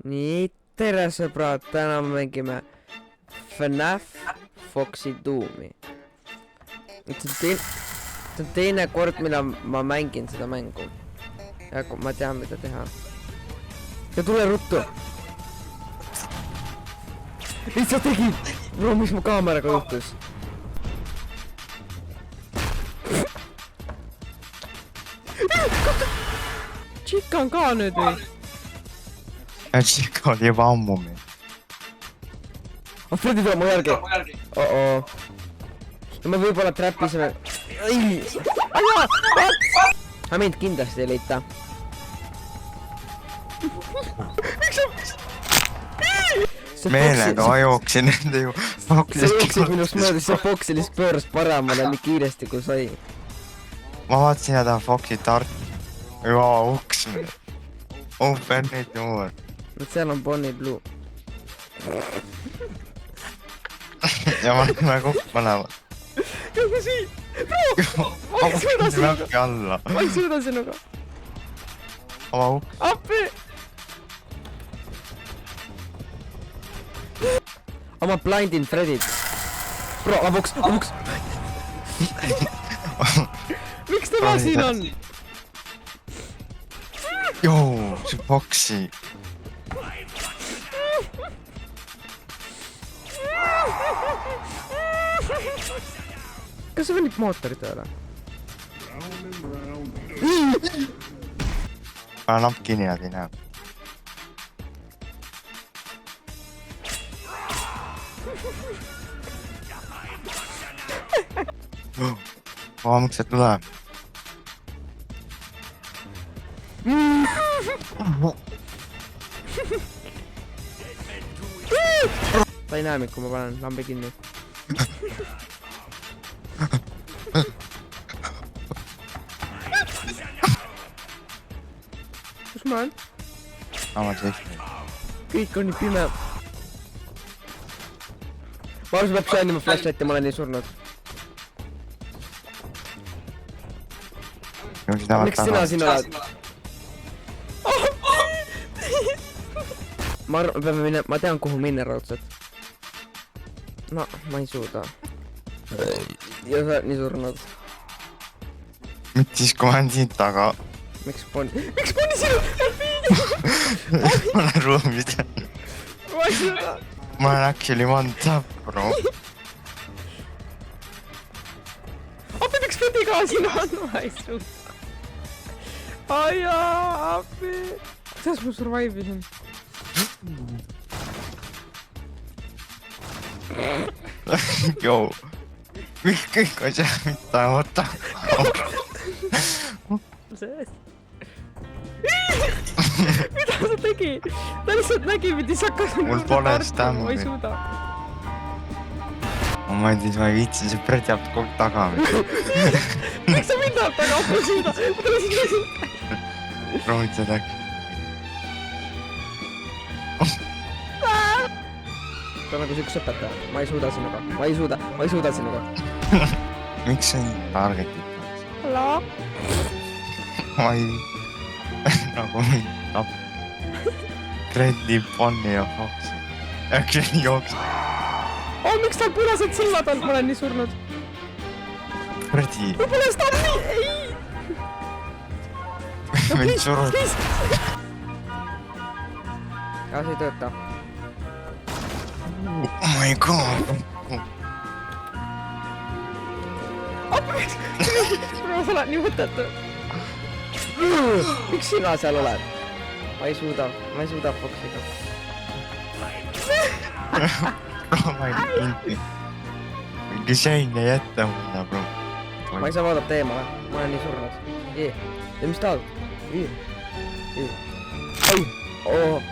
nii, tere sõbrad, täna me mängime FNAF Foxi Doomi. See on teine kord, millal ma mängin seda mängu. Ja ma tean, mida teha. Ja tule ruttu! Mis sa tegid? Bro, mis mu kaameraga juhtus? Chica on ka nüüd või? Chica oli juba ammu meil. Freddy tuleb mu järgi. Oh-oh. Ja me võib-olla trappisime. Aga mind kindlasti ei leita. Meelega ma jooksin nende ju See jooksid minust mööda, see Foxi lihtsalt pööras paremale nii kiiresti kui sai. Ma vaatasin jääda Foxi tart. Jaa, uks meil. Open it door. Nüüd seal on Bonnie Blue. Ja ma näeme kokku panevad. Jõugu siin! Bro! Ma ei suuda sinuga! Ma ei suuda sinuga! Oma uks. Appi! Oma blindin Freddyt. Bro, avuks! Miks tema siin on? Joo, see Foxi. Kas see venib mootorit tööle? Ma napp kinni nad ei näe. Miks see tuleb? Ta ei näe mind, kui ma panen lambi kinni. Kus ma olen? Ma teeksin. Kõik on nii pime. Ma arvan, peab sõnima flashlight ja ma olen nii surnud. Miks sina siin oled? Ma arvan, peame minna, ma tean kuhu minna raudselt. No, ma ei suuda. Ja sa oled nii surnud. Mitte siis, kui ma olen siin taga. Miks Bonnie sinu? Ma olen ruumis. Ma ei suuda. Ma olen actually one tap, bro. Appi, miks Freddy ka siin on? Ma ei suuda. Aijaa, appi. Kuidas ma survivisin? Joo. Kõik asjad, mida võtta. Mida sa tegid? Ta lihtsalt nägi, mida sa hakkas Mul pole stämmi. Ma ei suuda. Ma ei tea, ma ei viitsi, see Fred jääb kogu taga. Miks sa mind tahab taga? Ma ei suuda. Ma tulesin käsin. Proovid seda äkki. Ta on nagu see üks õpetaja. Ma ei suuda sinuga. Ma ei suuda sinuga. Miks see on targetit? Hallo? Ma ei... Nagu mind tapp. Freddy, Bonnie ja Foxi. Actually jookseb. Oh, miks tal punased silmad on? Ma olen nii surnud. Freddy. Ma pole stammi! Ei! Mind surud. Ja see ei tööta. Oh my god. Appi! Bro, sa oled nii mõttetu. Miks sina seal oled? Ma ei suuda Foxiga. Bro, ma ei tea. Mingi Shane ei jätta mulle, bro. Ma ei saa vaadata eemale. Ma olen nii surnud. Ja mis tahad? Ai! Oo!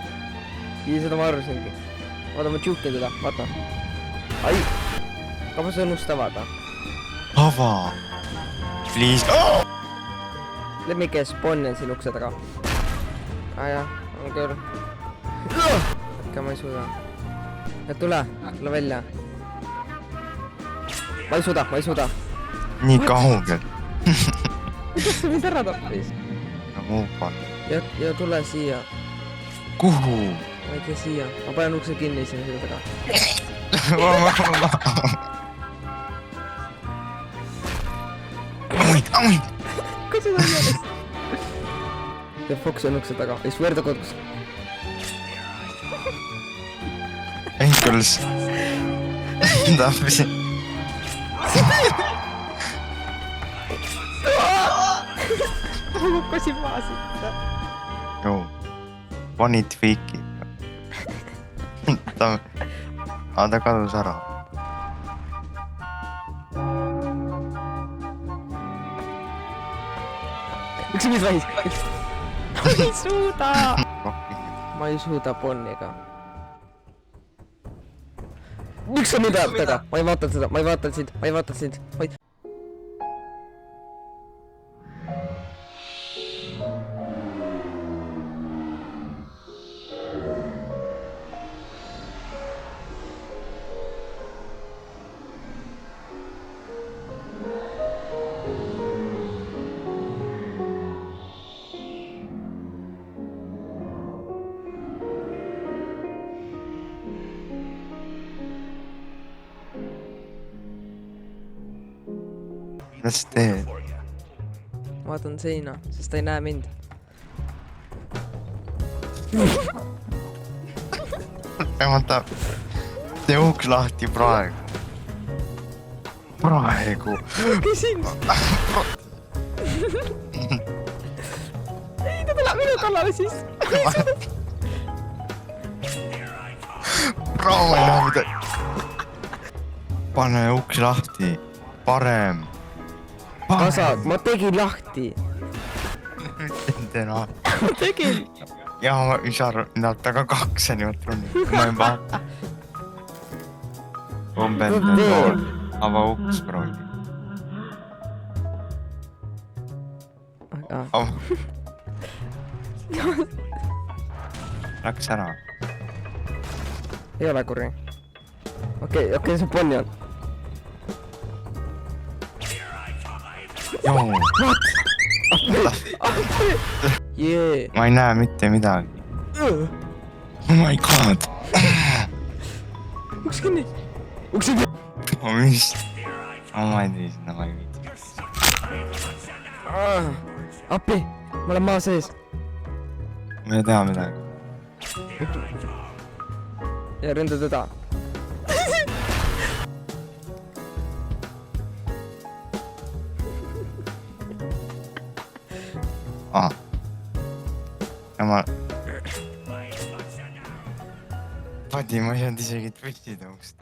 Seda ma arvasingi. Vaata, ma tšukin teda. Vaata. Ai! Kaba sa õnnust avada? Ava! Please! Let me guess, Bonnie on siin ukse taga. Jah, on küll. Äkki ma ei suuda. Ja tule välja. Ma ei suuda. Nii kaugel. Kuidas sa mind ära tappis? Nagu upan. Ja tule siia. Kuhu? ma ei tea siia, ma panen ukse kinni sinna selle taga. Ammuid! Kuidas on järjest? ja Fox on ukse taga, I swear to god, kus... Ankles. Tapsi. ma kukkusin maa sitta. Joo. Panid tweaki. Ta kadus ära. Üks mis vahis? Ma ei suuda! Ma ei suuda Bonniga. Miks sa mind ajab taga? Ma ei vaata seda, ma ei vaata sind, ma ei vaata sind. Mida sa teed? Vaatan seina, sest ta ei näe mind. Vaata, tee uks lahti praegu. Praegu. Küsin! Ei, ta tuleb minu kallale siis. Praegu ma ei näe mida. Pane uks lahti. Parem. Kasad, ma tegin lahti. Tena. Ma tegin. Ja ma ei saa aru, näeb taga kaks on juhtunud. Ma ei vaata. Umbenda pool. Ava uks proovi. Aga... Läks ära. Ei ole kuri. Okei, see Bonnie on. Joo. Jee. Ma ei näe mitte midagi. Oh my god. Uks kinni. Uks kinni. Mis? Ma ei tea sinna, ma ei viitsi. Appi, ma olen maa sees. Ma ei tea midagi. Ja ründa teda. Ja ma... Padi, ma ei saanud isegi püstida ukst.